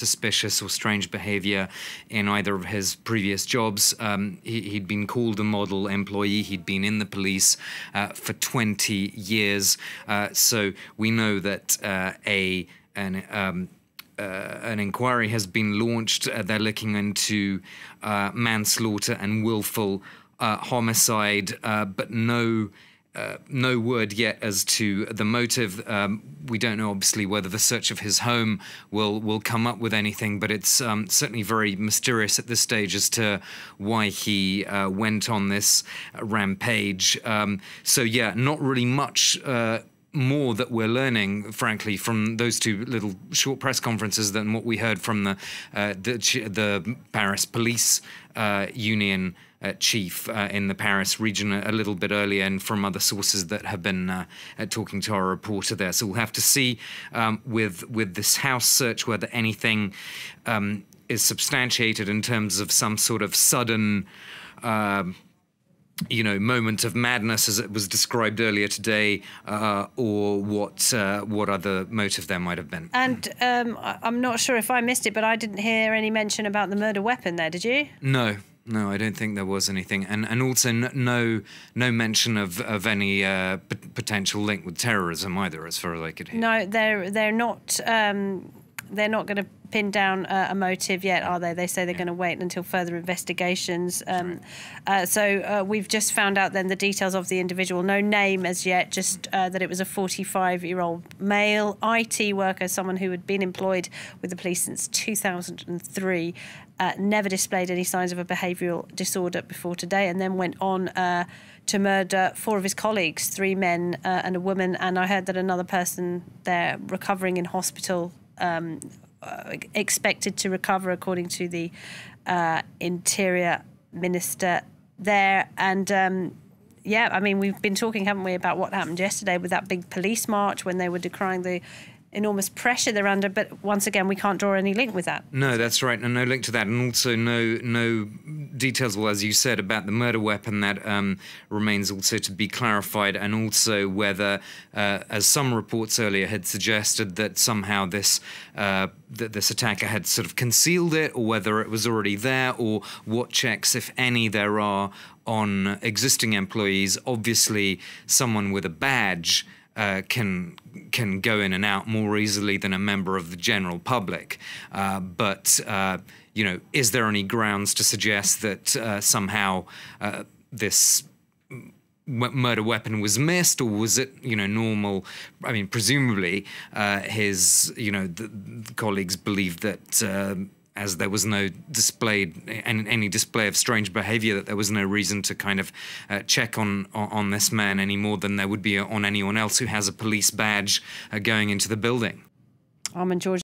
suspicious or strange behaviour in either of his previous jobs. He'd been called a model employee. He'd been in the police for 20 years. So we know that an inquiry has been launched. They're looking into manslaughter and willful homicide, but no word yet as to the motive. We don't know, obviously, whether the search of his home will come up with anything, but it's certainly very mysterious at this stage as to why he went on this rampage. So, yeah, not really much more that we're learning, frankly, from those two little short press conferences than what we heard from the Paris Police Union chief in the Paris region a little bit earlier, and from other sources that have been talking to our reporter there. So we'll have to see with this house search whether anything is substantiated in terms of some sort of sudden moment of madness, as it was described earlier today, or what other motive there might have been. And I'm not sure if I missed it, but I didn't hear any mention about the murder weapon there, did you? No, I don't think there was anything, and also no mention of any potential link with terrorism either, as far as I could hear. No, they're not. They're not going to pin down a motive yet, are they? They say they're going to wait until further investigations. So we've just found out then the details of the individual. No name as yet, just that it was a 45-year-old male IT worker, someone who had been employed with the police since 2003, never displayed any signs of a behavioural disorder before today, and then went on to murder 4 of his colleagues, 3 men and a woman. And I heard that another person there recovering in hospital, expected to recover, according to the Interior Minister there. And yeah, I mean, we've been talking, haven't we, about what happened yesterday with that big police march when they were decrying the enormous pressure they're under, but once again, we can't draw any link with that. No, that's right, and no link to that, and also no details, well, as you said, about the murder weapon. That remains also to be clarified, and also whether, as some reports earlier had suggested, that somehow this attacker had sort of concealed it, or whether it was already there, or what checks, if any, there are on existing employees. Obviously, someone with a badge can go in and out more easily than a member of the general public. But is there any grounds to suggest that somehow this murder weapon was missed, or was it, normal? I mean, presumably his, the colleagues believed that as there was no any display of strange behaviour, that there was no reason to kind of check on this man any more than there would be on anyone else who has a police badge going into the building. Armand George.